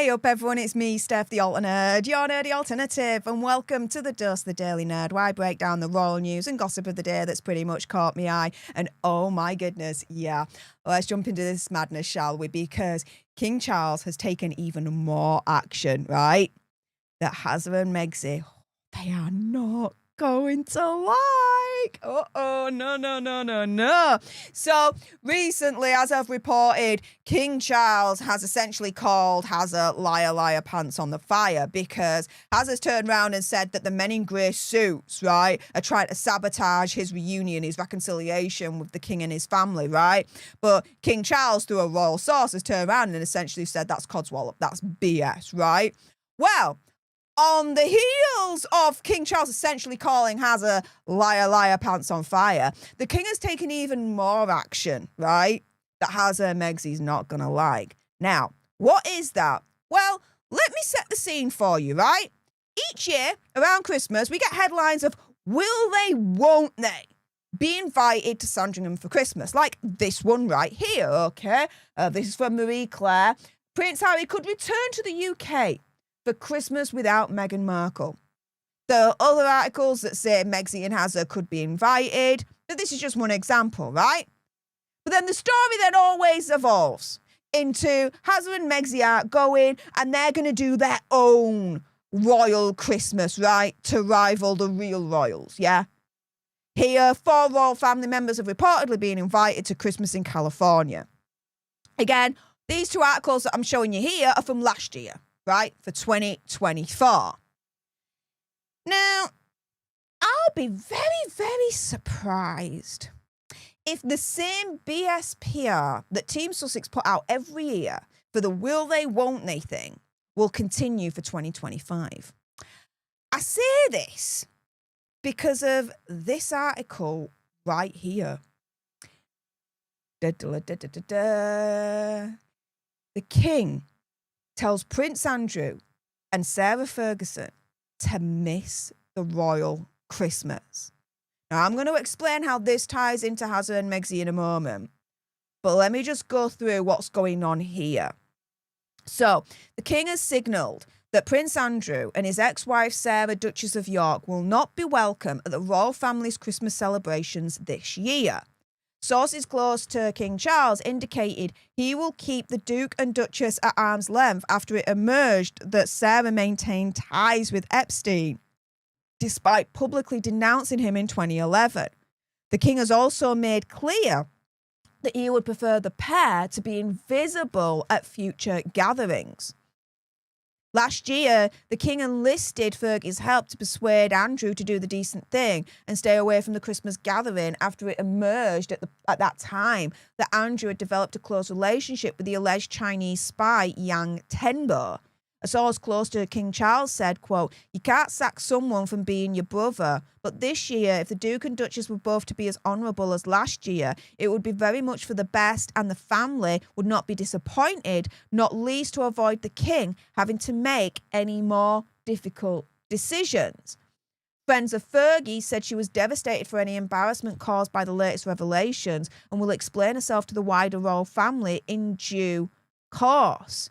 Hey up everyone, it's me, Stef The Alter Nerd, your nerdy alternative, and welcome to the Dose the Daily Nerd, where I break down the royal news and gossip of the day that's pretty much caught me eye. And oh my goodness, yeah, let's jump into this madness, shall we? Because King Charles has taken even more action, right? That Harry and Meghan, they are not going to like. No. So recently, as I've reported, King Charles has essentially called Hazard liar pants on the fire, because Hazard's turned around and said that the men in grey suits, right, are trying to sabotage his reunion, his reconciliation with the king and his family, right? But King Charles, through a royal source, has turned around and essentially said that's codswallop, that's BS, right? Well, on the heels of King Charles essentially calling Hazard liar pants on fire, the king has taken even more action, right? That Hazard and Meghan's not going to like. Now, what is that? Well, let me set the scene for you, right? Each year, around Christmas, we get headlines of will they, won't they be invited to Sandringham for Christmas? Like this one right here, okay? This is from Marie Claire. Prince Harry could return to the UK for Christmas without Meghan Markle. There are other articles that say Meghan and Hazard could be invited, but this is just one example, right? But then the story then always evolves into Hazard and Meghan are going and they're going to do their own royal Christmas, right? To rival the real royals, yeah? Here, 4 royal family members have reportedly been invited to Christmas in California. Again, these 2 articles that I'm showing you here are from last year, right, for 2024. Now, I'll be very surprised if the same BS PR that Team Sussex put out every year for the will they, won't they thing will continue for 2025. I say this because of this article right here. The king tells Prince Andrew and Sarah Ferguson to miss the royal Christmas. Now, I'm going to explain how this ties into Hazard and Meghan in a moment, but let me just go through what's going on here. So, the king has signalled that Prince Andrew and his ex-wife Sarah, Duchess of York, will not be welcome at the royal family's Christmas celebrations this year. Sources close to King Charles indicated he will keep the Duke and Duchess at arm's length after it emerged that Sarah maintained ties with Epstein, despite publicly denouncing him in 2011. The king has also made clear that he would prefer the pair to be invisible at future gatherings. Last year, the king enlisted Fergie's help to persuade Andrew to do the decent thing and stay away from the Christmas gathering after it emerged at that time that Andrew had developed a close relationship with the alleged Chinese spy Yang Tenbo. A source close to King Charles said, quote, "You can't sack someone from being your brother, but this year, if the Duke and Duchess were both to be as honourable as last year, it would be very much for the best and the family would not be disappointed, not least to avoid the king having to make any more difficult decisions." Friends of Fergie said she was devastated for any embarrassment caused by the latest revelations and will explain herself to the wider royal family in due course.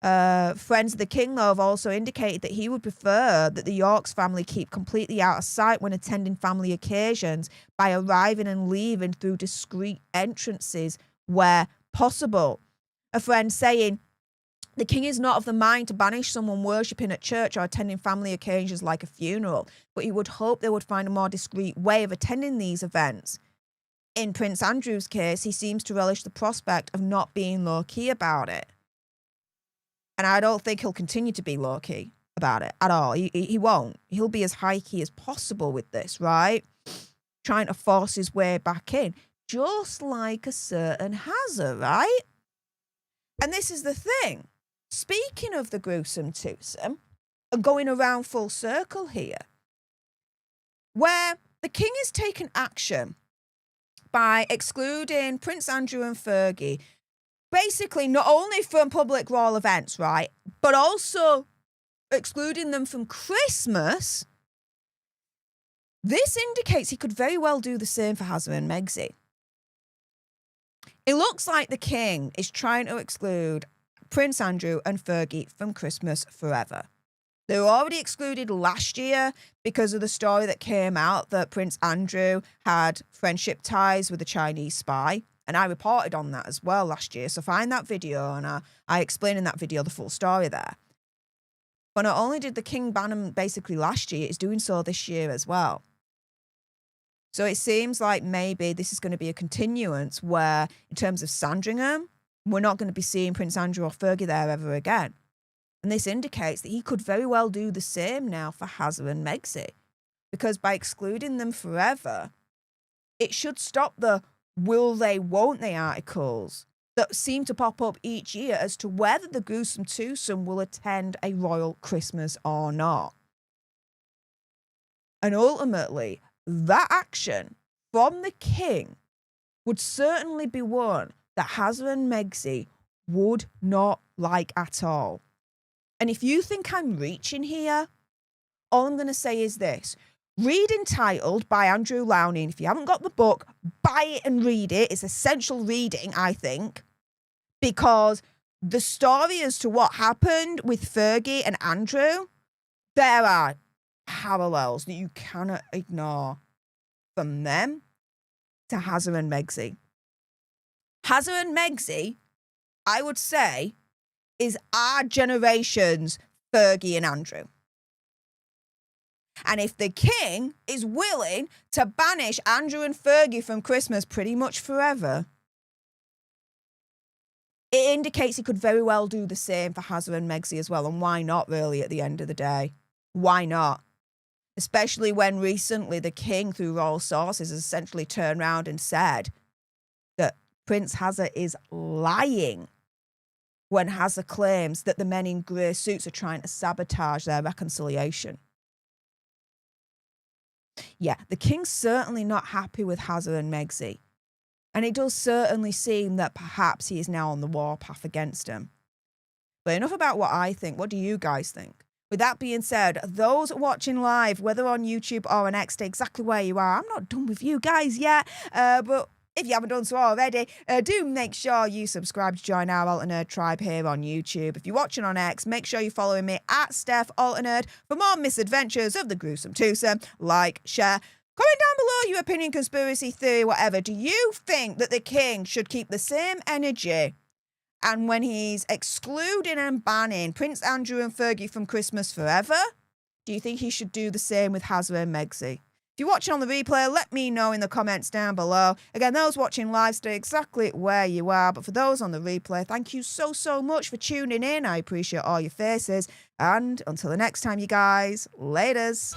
Friends of the king, though, have also indicated that he would prefer that the Yorks family keep completely out of sight when attending family occasions by arriving and leaving through discreet entrances where possible. A friend saying, "The king is not of the mind to banish someone worshipping at church or attending family occasions like a funeral, but he would hope they would find a more discreet way of attending these events. In Prince Andrew's case, he seems to relish the prospect of not being low-key about it." And I don't think he'll continue to be low-key about it at all. He won't. He'll be as high-key as possible with this, right? Trying to force his way back in. Just like a certain Hazard, right? And this is the thing. Speaking of the gruesome twosome, going around full circle here, where the king has taken action by excluding Prince Andrew and Fergie, basically not only from public royal events, right, but also excluding them from Christmas, this indicates he could very well do the same for Hazard and Meghan. It looks like the king is trying to exclude Prince Andrew and Fergie from Christmas forever. They were already excluded last year because of the story that came out that Prince Andrew had friendship ties with a Chinese spy. And I reported on that as well last year. So find that video, and I explain in that video the full story there. But not only did the king ban him basically last year, he's doing so this year as well. So it seems like maybe this is going to be a continuance where, in terms of Sandringham, we're not going to be seeing Prince Andrew or Fergie there ever again. And this indicates that he could very well do the same now for Hazza and Megxie. Because by excluding them forever, it should stop the will they, won't they articles that seem to pop up each year as to whether the gruesome twosome will attend a royal Christmas or not. And ultimately, that action from the king would certainly be one that Hazza and Megxie would not like at all. And if you think I'm reaching here, all I'm going to say is this. Read Entitled by Andrew Lowney. And if you haven't got the book, buy it and read it. It's essential reading, I think, because the story as to what happened with Fergie and Andrew, there are parallels that you cannot ignore from them to Hazza and Megxie. Hazza and Megxie, I would say, is our generation's Fergie and Andrew. And if the king is willing to banish Andrew and Fergie from Christmas pretty much forever, it indicates he could very well do the same for Hazza and Megxie as well. And why not, really, at the end of the day? Why not? Especially when recently the king, through royal sources, has essentially turned around and said that Prince Hazza is lying when Hazza claims that the men in grey suits are trying to sabotage their reconciliation. Yeah, the king's certainly not happy with Hazza and Megxie. And it does certainly seem that perhaps he is now on the warpath against him. But enough about what I think. What do you guys think? With that being said, those watching live, whether on YouTube or on X, stay exactly where you are. I'm not done with you guys yet, but if you haven't done so already, do make sure you subscribe to join our Alter Nerd tribe here on YouTube. If you're watching on X, make sure you're following me at Stef Alter Nerd for more misadventures of the gruesome twosome. Like, share, comment down below your opinion, conspiracy theory, whatever. Do you think that the king should keep the same energy? And when he's excluding and banning Prince Andrew and Fergie from Christmas forever, do you think he should do the same with Hazza and Megxie? If you're watching on the replay, let me know in the comments down below. Again, those watching live, stay exactly where you are. But for those on the replay, thank you so, so much for tuning in. I appreciate all your faces. And until the next time, you guys, laters.